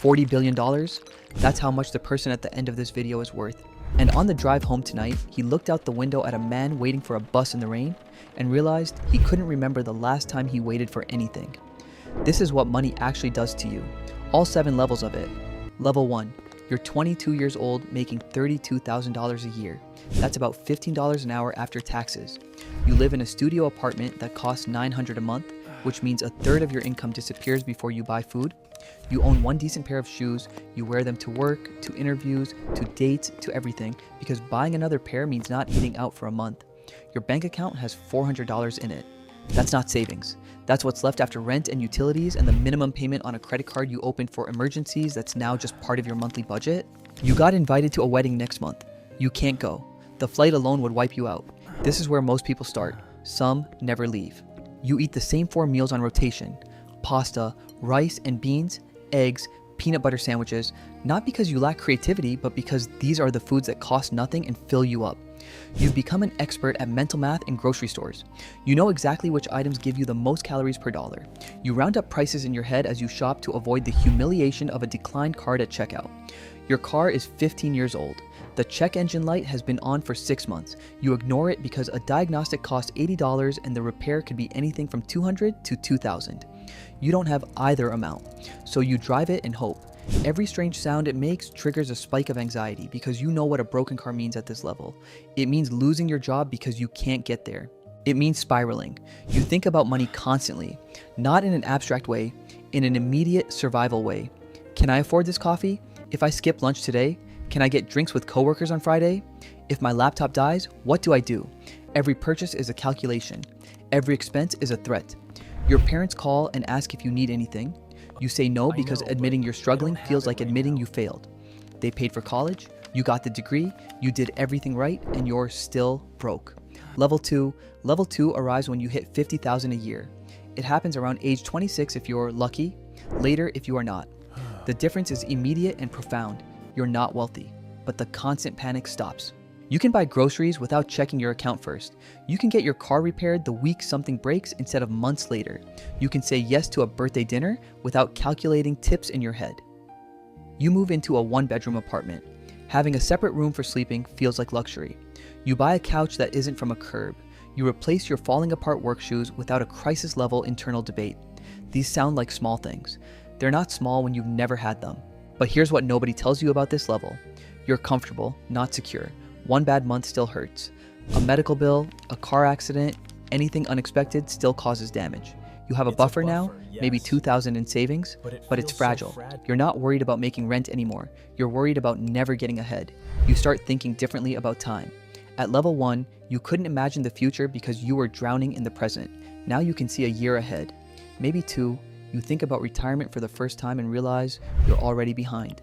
$40 billion? That's how much the person at the end of this video is worth. And on the drive home tonight, he looked out the window at a man waiting for a bus in the rain and realized he couldn't remember the last time he waited for anything. This is what money actually does to you. All 7 levels of it. Level 1. You're 22 years old making $32,000 a year. That's about $15 an hour after taxes. You live in a studio apartment that costs $900 a month, which means a third of your income disappears before you buy food. You own one decent pair of shoes, you wear them to work, to interviews, to dates, to everything, because buying another pair means not eating out for a month. Your bank account has $400 in it. That's not savings. That's what's left after rent and utilities and the minimum payment on a credit card you opened for emergencies that's now just part of your monthly budget. You got invited to a wedding next month. You can't go. The flight alone would wipe you out. This is where most people start. Some never leave. You eat the same 4 meals on rotation. Pasta, rice and beans, eggs, peanut butter sandwiches, not because you lack creativity, but because these are the foods that cost nothing and fill you up. You've become an expert at mental math in grocery stores. You know exactly which items give you the most calories per dollar. You round up prices in your head as you shop to avoid the humiliation of a declined card at checkout. Your car is 15 years old. The check engine light has been on for 6 months. You ignore it because a diagnostic costs $80 and the repair could be anything from $200 to $2,000. You don't have either amount, so you drive it and hope. Every strange sound it makes triggers a spike of anxiety because you know what a broken car means at this level. It means losing your job because you can't get there. It means spiraling. You think about money constantly, not in an abstract way, in an immediate survival way. Can I afford this coffee? If I skip lunch today, can I get drinks with coworkers on Friday? If my laptop dies, what do I do? Every purchase is a calculation. Every expense is a threat. Your parents call and ask if you need anything. You say no because admitting you're struggling feels like admitting you failed. They paid for college, you got the degree, you did everything right, and you're still broke. Level 2 arrives when you hit $50,000 a year. It happens around age 26 if you're lucky, later if you are not. The difference is immediate and profound. You're not wealthy, but the constant panic stops. You can buy groceries without checking your account first. You can get your car repaired the week something breaks instead of months later. You can say yes to a birthday dinner without calculating tips in your head. You move into a 1-bedroom apartment. Having a separate room for sleeping feels like luxury. You buy a couch that isn't from a curb. You replace your falling apart work shoes without a crisis-level internal debate. These sound like small things. They're not small when you've never had them. But here's what nobody tells you about this level. You're comfortable, not secure. One bad month still hurts. A medical bill, a car accident, anything unexpected still causes damage. You have a buffer now, yes. Maybe $2,000 in savings, but it's fragile. You're not worried about making rent anymore. You're worried about never getting ahead. You start thinking differently about time. At level 1, you couldn't imagine the future because you were drowning in the present. Now you can see a year ahead. Maybe 2, you think about retirement for the first time and realize you're already behind.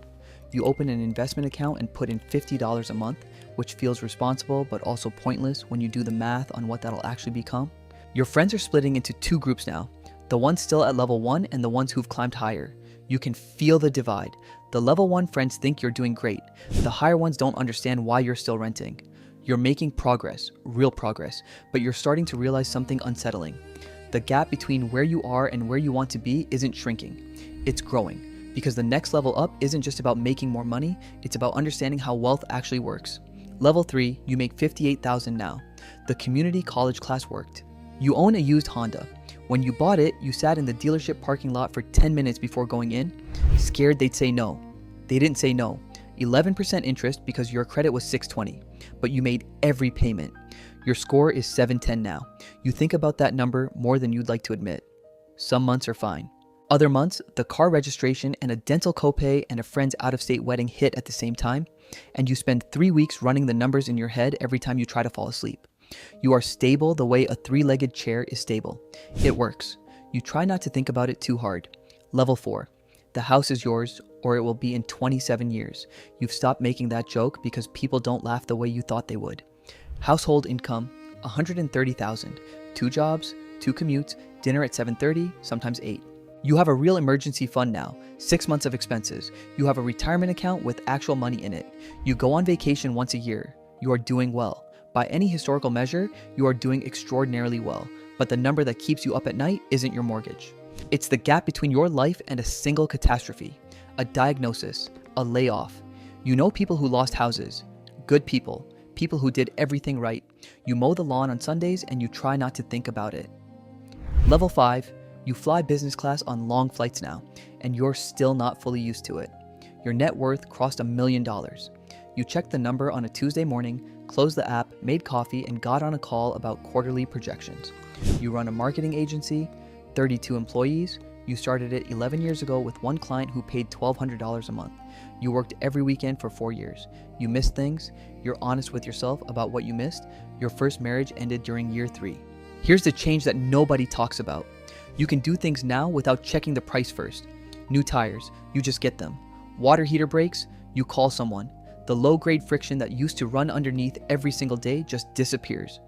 You open an investment account and put in $50 a month, which feels responsible but also pointless when you do the math on what that'll actually become. Your friends are splitting into 2 groups now, the ones still at level 1 and the ones who've climbed higher. You can feel the divide. The level 1 friends think you're doing great. The higher ones don't understand why you're still renting. You're making progress, real progress, but you're starting to realize something unsettling. The gap between where you are and where you want to be isn't shrinking, it's growing. Because the next level up isn't just about making more money, it's about understanding how wealth actually works. Level 3, you make $58,000 now. The community college class worked. You own a used Honda. When you bought it, you sat in the dealership parking lot for 10 minutes before going in, scared they'd say no. They didn't say no. 11% interest because your credit was 620, but you made every payment. Your score is 710 now. You think about that number more than you'd like to admit. Some months are fine. Other months, the car registration and a dental copay and a friend's out-of-state wedding hit at the same time, and you spend 3 weeks running the numbers in your head every time you try to fall asleep. You are stable the way a 3-legged chair is stable. It works. You try not to think about it too hard. Level 4. The house is yours, or it will be in 27 years. You've stopped making that joke because people don't laugh the way you thought they would. Household income, $130,000. 2 jobs, 2 commutes, dinner at 7:30, sometimes 8. You have a real emergency fund now, 6 months of expenses. You have a retirement account with actual money in it. You go on vacation once a year. You are doing well. By any historical measure, you are doing extraordinarily well. But the number that keeps you up at night isn't your mortgage. It's the gap between your life and a single catastrophe. a diagnosis, a layoff. You know people who lost houses, good people, people who did everything right. You mow the lawn on Sundays and you try not to think about it. Level 5, you fly business class on long flights now, and you're still not fully used to it. Your net worth crossed $1 million. You checked the number on a Tuesday morning, closed the app, made coffee, and got on a call about quarterly projections. You run a marketing agency, 32 employees. You started it 11 years ago with one client who paid $1,200 a month. You worked every weekend for 4 years. You missed things. You're honest with yourself about what you missed. Your first marriage ended during year 3. Here's the change that nobody talks about. You can do things now without checking the price first. New tires, you just get them. Water heater breaks, you call someone. The low-grade friction that used to run underneath every single day just disappears.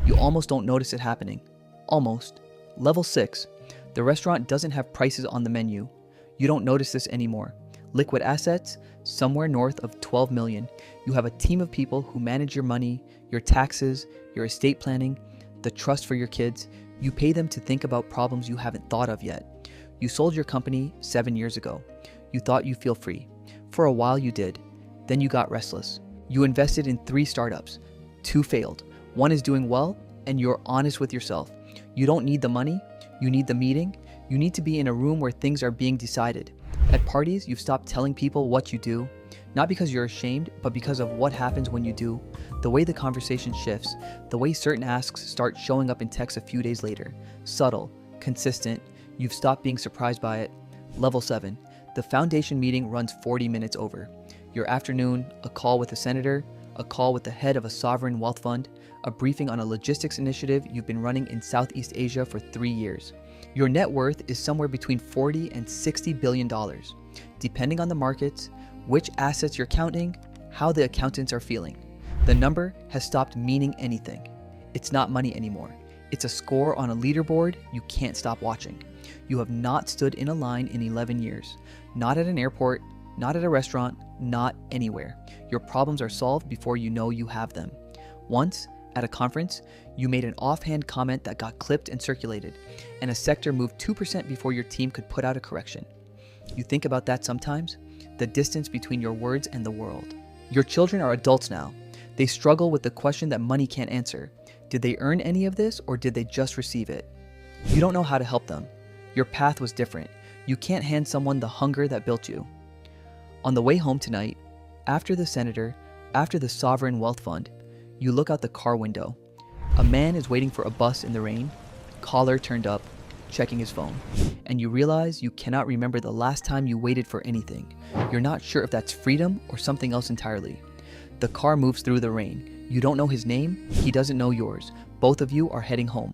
You almost don't notice it happening. Almost. Level 6. The restaurant doesn't have prices on the menu. You don't notice this anymore. Liquid assets, somewhere north of 12 million. You have a team of people who manage your money, your taxes, your estate planning, the trust for your kids. You pay them to think about problems you haven't thought of yet. You sold your company 7 years ago. You thought you'd feel free. For a while you did. Then you got restless. You invested in 3 startups. 2 failed. 1 is doing well, and you're honest with yourself. You don't need the money. You need the meeting. You need to be in a room where things are being decided. At parties, you've stopped telling people what you do, not because you're ashamed, but because of what happens when you do. The way the conversation shifts, the way certain asks start showing up in text a few days later. Subtle, consistent. You've stopped being surprised by it. Level 7. The foundation meeting runs 40 minutes over. Your afternoon, a call with a senator, a call with the head of a sovereign wealth fund, a briefing on a logistics initiative you've been running in Southeast Asia for 3 years. Your net worth is somewhere between $40 and $60 billion, depending on the markets, which assets you're counting, how the accountants are feeling. The number has stopped meaning anything. It's not money anymore. It's a score on a leaderboard you can't stop watching. You have not stood in a line in 11 years. Not at an airport, not at a restaurant, not anywhere. Your problems are solved before you know you have them. Once, at a conference, you made an offhand comment that got clipped and circulated, and a sector moved 2% before your team could put out a correction. You think about that sometimes? The distance between your words and the world. Your children are adults now. They struggle with the question that money can't answer. Did they earn any of this, or did they just receive it? You don't know how to help them. Your path was different. You can't hand someone the hunger that built you. On the way home tonight, after the senator, after the sovereign wealth fund, you look out the car window. A man is waiting for a bus in the rain, collar turned up, checking his phone. And you realize you cannot remember the last time you waited for anything. You're not sure if that's freedom or something else entirely. The car moves through the rain. You don't know his name, he doesn't know yours. Both of you are heading home.